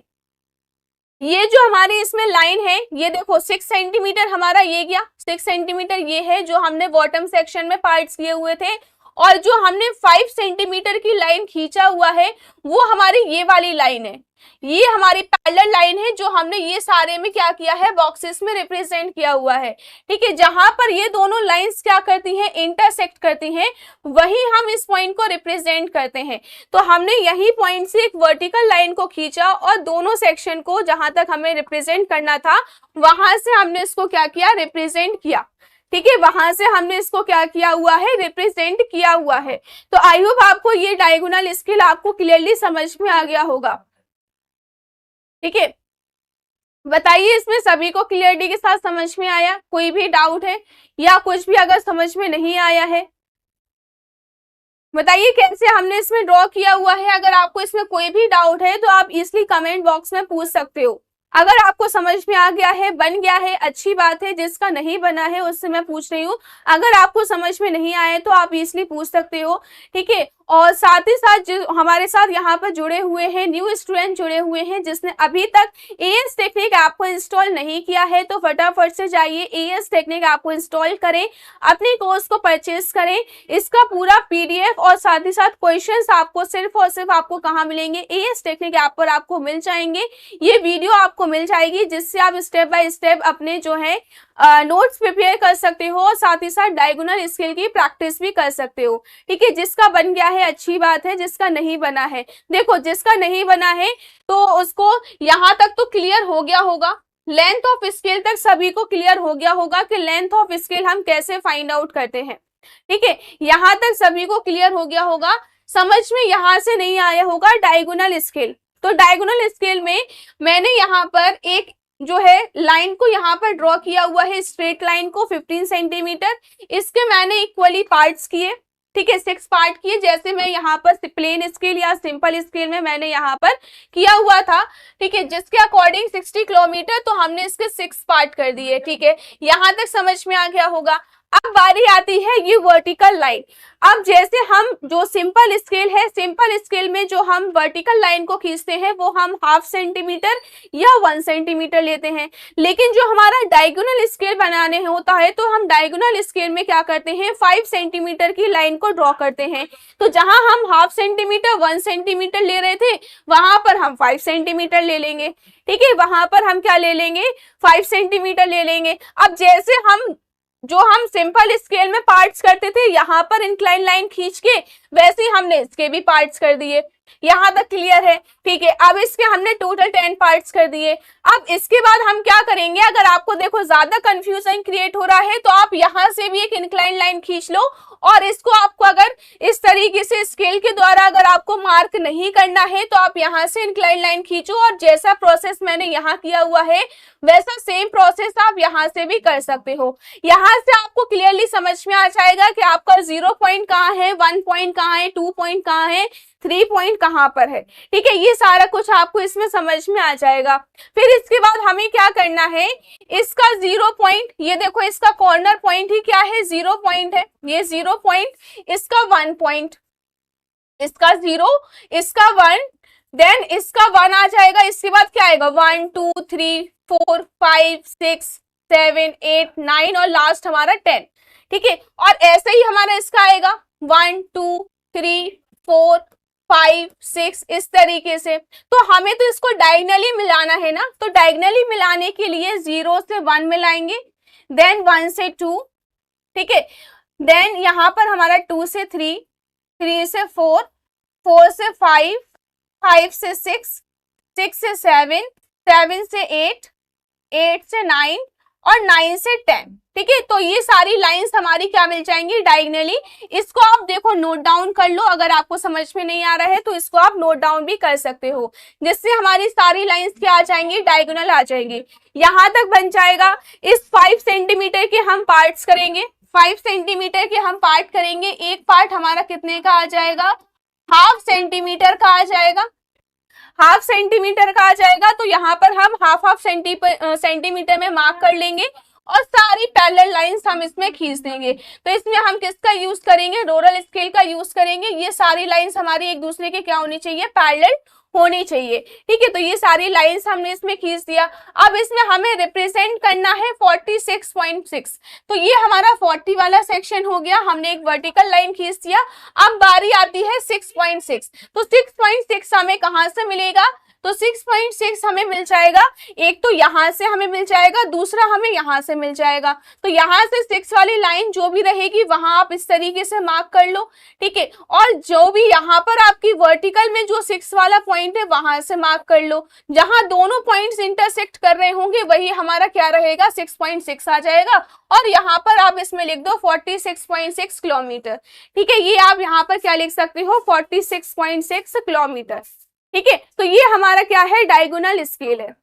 ये जो हमारी इसमें लाइन है, ये देखो 6 सेंटीमीटर हमारा ये गया, 6 सेंटीमीटर ये है जो हमने बॉटम सेक्शन में पार्ट्स किए हुए थे, और जो हमने 5 सेंटीमीटर की लाइन खींचा हुआ है वो हमारी ये वाली लाइन है, ये हमारी पैरेलल लाइन है जो हमने ये सारे में क्या किया है, बॉक्सेस में रिप्रेजेंट किया हुआ है। ठीक है, जहां पर ये दोनों लाइंस क्या करती हैं, इंटरसेक्ट करती हैं, वही हम इस पॉइंट को रिप्रेजेंट करते हैं। तो हमने यही पॉइंट से एक वर्टिकल लाइन को खींचा और दोनों सेक्शन को जहां तक हमें रिप्रेजेंट करना था वहां से हमने इसको क्या किया, रिप्रेजेंट किया। ठीक है, वहां से हमने इसको क्या किया हुआ है, रिप्रेजेंट किया हुआ है। तो आई होप आपको ये डायगोनल स्केल आपको क्लियरली समझ में आ गया होगा। ठीक है, बताइए इसमें सभी को क्लियरिटी के साथ समझ में आया, कोई भी डाउट है या कुछ भी अगर समझ में नहीं आया है बताइए कैसे हमने इसमें ड्रॉ किया हुआ है। अगर आपको इसमें कोई भी डाउट है तो आप इजली कमेंट बॉक्स में पूछ सकते हो। अगर आपको समझ में आ गया है, बन गया है, अच्छी बात है, जिसका नहीं बना है उससे मैं पूछ रही हूँ। अगर आपको समझ में नहीं आए तो आप इजली पूछ सकते हो। ठीक है, और साथ ही साथ जो हमारे साथ यहाँ पर जुड़े हुए हैं, न्यू स्टूडेंट जुड़े हुए हैं जिसने अभी तक एएस टेक्निक ऐप को इंस्टॉल नहीं किया है तो फटाफट से जाइए एएस टेक्निक ऐप को इंस्टॉल करें, अपने कोर्स को परचेज करें। इसका पूरा पीडीएफ और साथ ही साथ क्वेश्चंस आपको सिर्फ और सिर्फ आपको कहाँ मिलेंगे, एएस टेक्निक ऐप पर आपको मिल जाएंगे। ये वीडियो आपको मिल जाएगी जिससे आप स्टेप बाय स्टेप अपने जो है नोट्स प्रिपेयर कर सकते हो और साथ ही साथ डायगोनल स्केल की प्रैक्टिस भी कर सकते हो। ठीक है, जिसका बन गया है अच्छी बात है, जिसका नहीं बना है, देखो जिसका नहीं बना है तो उसको यहाँ तक तो क्लियर हो गया होगा, लेंथ ऑफ स्केल तक सभी को क्लियर हो गया होगा कि लेंथ ऑफ स्केल हम कैसे फाइंड आउट करते हैं। ठीक है, यहाँ तक सभी को क्लियर हो गया होगा। समझ में यहाँ से नहीं आया होगा डायगोनल स्केल। तो डायगोनल स्केल में मैंने यहाँ पर एक जो है लाइन को यहाँ पर ड्रॉ किया हुआ है, स्ट्रेट लाइन को 15 सेंटीमीटर, इसके मैंने इक्वली पार्ट्स किए। ठीक है, 6 पार्ट किए, जैसे मैं यहाँ पर प्लेन स्केल या सिंपल स्केल में मैंने यहाँ पर किया हुआ था। ठीक है, जिसके अकॉर्डिंग 60 किलोमीटर, तो हमने इसके 6 पार्ट कर दिए। ठीक है, यहाँ तक समझ में आ गया होगा। अब बारी आती है ये वर्टिकल लाइन। अब जैसे हम जो सिंपल स्केल है, सिंपल स्केल में जो हम वर्टिकल लाइन को खींचते हैं वो हम 1/2 सेंटीमीटर या 1 सेंटीमीटर लेते हैं, लेकिन जो हमारा डायगोनल स्केल बनाने होता है तो हम डायगोनल स्केल में क्या करते हैं, 5 सेंटीमीटर की लाइन को ड्रॉ करते हैं। तो जहां हम 1/2 सेंटीमीटर 1 सेंटीमीटर ले रहे थे वहां पर हम 5 सेंटीमीटर ले लेंगे। ठीक है, वहां पर हम क्या ले लेंगे, 5 सेंटीमीटर ले लेंगे। अब जैसे हम सिंपल स्केल में पार्ट्स करते थे यहाँ पर इंक्लाइन लाइन खींच के, वैसे ही हमने इसके भी पार्ट्स कर दिए। यहाँ तक क्लियर है। ठीक है, अब इसके हमने टोटल 10 पार्ट्स कर दिए। अब इसके बाद हम क्या करेंगे, अगर आपको देखो ज्यादा कंफ्यूजन क्रिएट हो रहा है तो आप यहाँ से भी एक इंक्लाइन लाइन खींच लो और इसको आपको अगर इस तरीके से स्केल के द्वारा अगर आपको मार्क नहीं करना है तो आप यहाँ से इंक्लाइन लाइन खींचो और जैसा प्रोसेस मैंने यहाँ किया हुआ है वैसा सेम प्रोसेस आप यहाँ से भी कर सकते हो। यहाँ से आपको क्लियरली समझ में आ जाएगा कि आपका 0 पॉइंट कहाँ है, 1 पॉइंट कहाँ है, 2 पॉइंट कहाँ है, 3 पॉइंट कहाँ पर है। ठीक है, ये सारा कुछ आपको इसमें समझ में आ जाएगा। फिर इसके बाद हमें क्या करना है, इसका 0 पॉइंट, ये देखो इसका कॉर्नर पॉइंट ही क्या है, 0 पॉइंट है, ये 0 पॉइंट, इसका 1 पॉइंट, इसका 0, इसका 1, देन इसका 1 आ जाएगा। इसके बाद क्या आएगा, 1 2 3 4 5 6 7 8 9 और लास्ट हमारा 10। ठीक है, और ऐसे ही हमारा इसका आएगा 1 2 3 4 5 6 इस तरीके से। तो हमें तो इसको डायगनली मिलाना है ना, तो डायगनली मिलाने के लिए 0 से 1 मिलाएंगे, देन 1 से 2। ठीक है, देन यहाँ पर हमारा 2 से 3, 3 से 4, 4 से 5, 5 से 6, 6 से 7, 7 से 8, 8 से 9 और 9 से 10। ठीक है, तो ये सारी लाइंस हमारी क्या मिल जाएंगी डायगोनली। इसको आप देखो नोट डाउन कर लो, अगर आपको समझ में नहीं आ रहा है तो इसको आप नोट डाउन भी कर सकते हो, जिससे हमारी सारी लाइंस क्या आ जाएंगी, डायगोनल आ जाएंगी। यहां तक बन जाएगा। इस 5 सेंटीमीटर के हम पार्ट्स करेंगे, 5 सेंटीमीटर के हम पार्ट करेंगे। एक पार्ट हमारा कितने का आ जाएगा, हाफ सेंटीमीटर का आ जाएगा, हाफ सेंटीमीटर का आ जाएगा। तो यहाँ पर हम हाफ सेंटीमीटर में मार्क कर लेंगे और सारी पैरेलल लाइंस हम इसमें खींच देंगे। तो इसमें हम किसका यूज करेंगे, रोलर स्केल का यूज करेंगे। ये सारी लाइंस हमारी एक दूसरे के क्या होनी चाहिए, पैरेलल होनी चाहिए। ठीक है, तो ये सारी लाइंस हमने इसमें खींच दिया। अब इसमें हमें रिप्रेजेंट करना है 46.6। तो ये हमारा 40 वाला सेक्शन हो गया, हमने एक वर्टिकल लाइन खींच दिया। अब बारी आती है 6.6। तो 6.6 हमें कहां से मिलेगा, तो 6.6 हमें मिल जाएगा, एक तो यहां से हमें मिल जाएगा, दूसरा हमें यहां से मिल जाएगा। तो यहां से 6 वाली लाइन जो भी रहेगी वहां आप इस तरीके से मार्क कर लो। ठीक है, और जो भी यहाँ पर आपकी वर्टिकल में जो 6 वाला पॉइंट है वहां से मार्क कर लो। जहां दोनों पॉइंट्स इंटरसेक्ट कर रहे होंगे वही हमारा क्या रहेगा, 6.6 आ जाएगा। और यहाँ पर आप इसमें लिख दो 46.6 किलोमीटर। ठीक है, ये आप यहाँ पर क्या लिख सकते हो, 46.6 किलोमीटर। ठीक है, तो ये हमारा क्या है, डायगोनल स्केल है।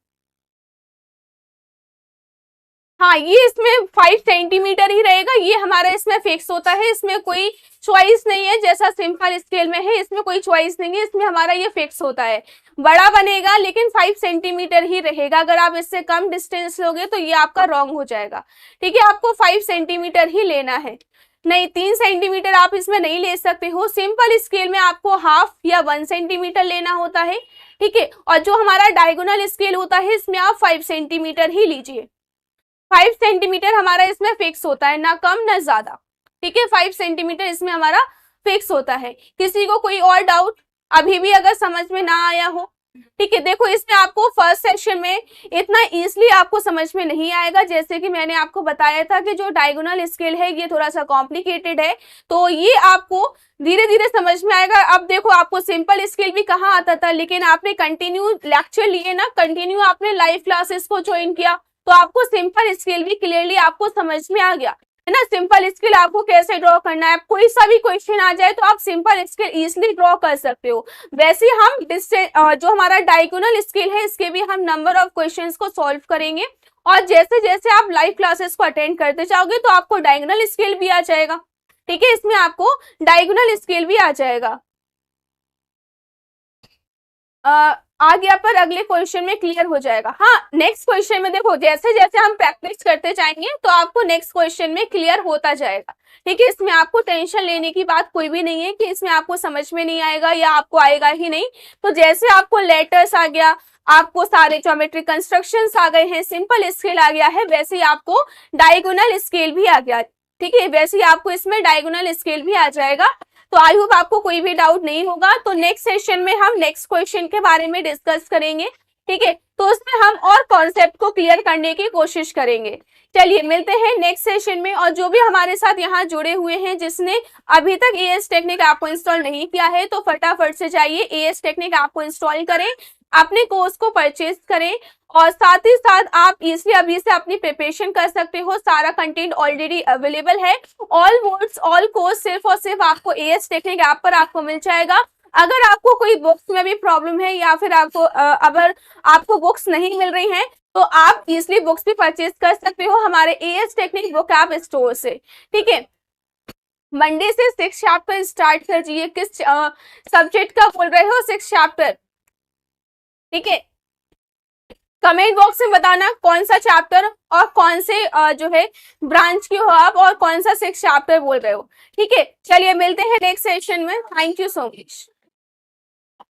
हाँ, ये इसमें 5 सेंटीमीटर ही रहेगा, ये हमारा इसमें फिक्स होता है, इसमें कोई चॉइस नहीं है। जैसा सिंपल स्केल में है इसमें कोई चॉइस नहीं है, इसमें हमारा ये फिक्स होता है। बड़ा बनेगा लेकिन 5 सेंटीमीटर ही रहेगा, अगर आप इससे कम डिस्टेंस लोगे तो ये आपका रॉन्ग हो जाएगा। ठीक है, आपको 5 सेंटीमीटर ही लेना है, नहीं 3 सेंटीमीटर आप इसमें नहीं ले सकते हो। सिंपल स्केल में आपको हाफ या 1 सेंटीमीटर लेना होता है। ठीक है, और जो हमारा डायगोनल स्केल होता है इसमें आप 5 सेंटीमीटर ही लीजिए। 5 सेंटीमीटर हमारा इसमें फिक्स होता है, ना कम ना ज्यादा। ठीक है, 5 सेंटीमीटर इसमें हमारा फिक्स होता है। किसी को कोई और डाउट अभी भी अगर समझ में ना आया हो, ठीक है, देखो इसमें आपको फर्स्ट सेक्शन में इतना इजीली आपको समझ में नहीं आएगा। जैसे कि मैंने आपको बताया था कि जो डायगोनल स्केल है ये थोड़ा सा कॉम्प्लिकेटेड है, तो ये आपको धीरे धीरे समझ में आएगा। अब देखो आपको सिंपल स्केल भी कहाँ आता था, लेकिन आपने कंटिन्यू लेक्चर लिए ना, कंटिन्यू आपने लाइव क्लासेस को ज्वाइन किया, तो आपको सिंपल स्केल भी क्लियरली आपको समझ में आ गया है ना। सिंपल स्केल आपको कैसे ड्रॉ करना है, कोई सा भी क्वेश्चन आ जाए तो आप सिंपल स्केल इजीली ड्रॉ कर सकते हो। वैसे हम जो हमारा डायगोनल स्केल है इसके भी हम नंबर ऑफ क्वेश्चंस को सॉल्व करेंगे, और जैसे जैसे आप लाइव क्लासेस को अटेंड करते जाओगे तो आपको डायगोनल स्केल भी आ जाएगा। ठीक है, इसमें आपको डायगोनल स्केल भी आ जाएगा। आ गया, पर अगले क्वेश्चन में क्लियर हो जाएगा। हाँ, नेक्स्ट क्वेश्चन में देखो जैसे जैसे हम प्रैक्टिस करते जाएंगे तो आपको नेक्स्ट क्वेश्चन में क्लियर होता जाएगा। ठीक है, इसमें आपको टेंशन लेने की बात कोई भी नहीं है कि इसमें आपको समझ में नहीं आएगा या आपको आएगा ही नहीं। तो जैसे आपको लेटर्स आ गया, आपको सारे ज्योमेट्रिक कंस्ट्रक्शंस आ गए हैं, सिंपल स्केल आ गया है, वैसे ही आपको डायगोनल स्केल भी आ गया। ठीक है, वैसे ही आपको इसमें डायगोनल स्केल भी आ जाएगा। तो आई होप आपको कोई भी डाउट नहीं होगा। तो नेक्स्ट सेशन में हम नेक्स्ट क्वेश्चन के बारे में डिस्कस करेंगे। ठीक है, तो उसमें हम और कॉन्सेप्ट को क्लियर करने की कोशिश करेंगे। चलिए मिलते हैं नेक्स्ट सेशन में। और जो भी हमारे साथ यहाँ जुड़े हुए हैं, जिसने अभी तक एएस टेक्निक ऐप को इंस्टॉल नहीं किया है तो फटाफट से जाइए एएस टेक्निक ऐप को इंस्टॉल करें, अपने कोर्स को परचेज करें, और साथ ही साथ आप इजिली अभी से अपनी प्रिपरेशन कर सकते हो। सारा कंटेंट ऑलरेडी अवेलेबल है। ऑल मोड्स ऑल कोर्स सिर्फ और सिर्फ आपको एएस टेक्निक ऐप पर आपको मिल जाएगा। अगर आपको कोई बुक्स में भी प्रॉब्लम है या फिर आपको अगर आपको बुक्स नहीं मिल रही हैं तो आप इजिली बुक्स भी परचेज कर सकते हो हमारे as technique book app store से। ठीक है, मंडे से 6 चैप्टर स्टार्ट कर दीजिए। किस सब्जेक्ट का बोल रहे हो 6 चैप्टर? ठीक है, कमेंट बॉक्स में बताना कौन सा चैप्टर और कौन से जो है ब्रांच की हो आप, और कौन सा 6 चैप्टर बोल रहे हो। ठीक है, चलिए मिलते हैं नेक्स्ट सेशन में। Thank you so much.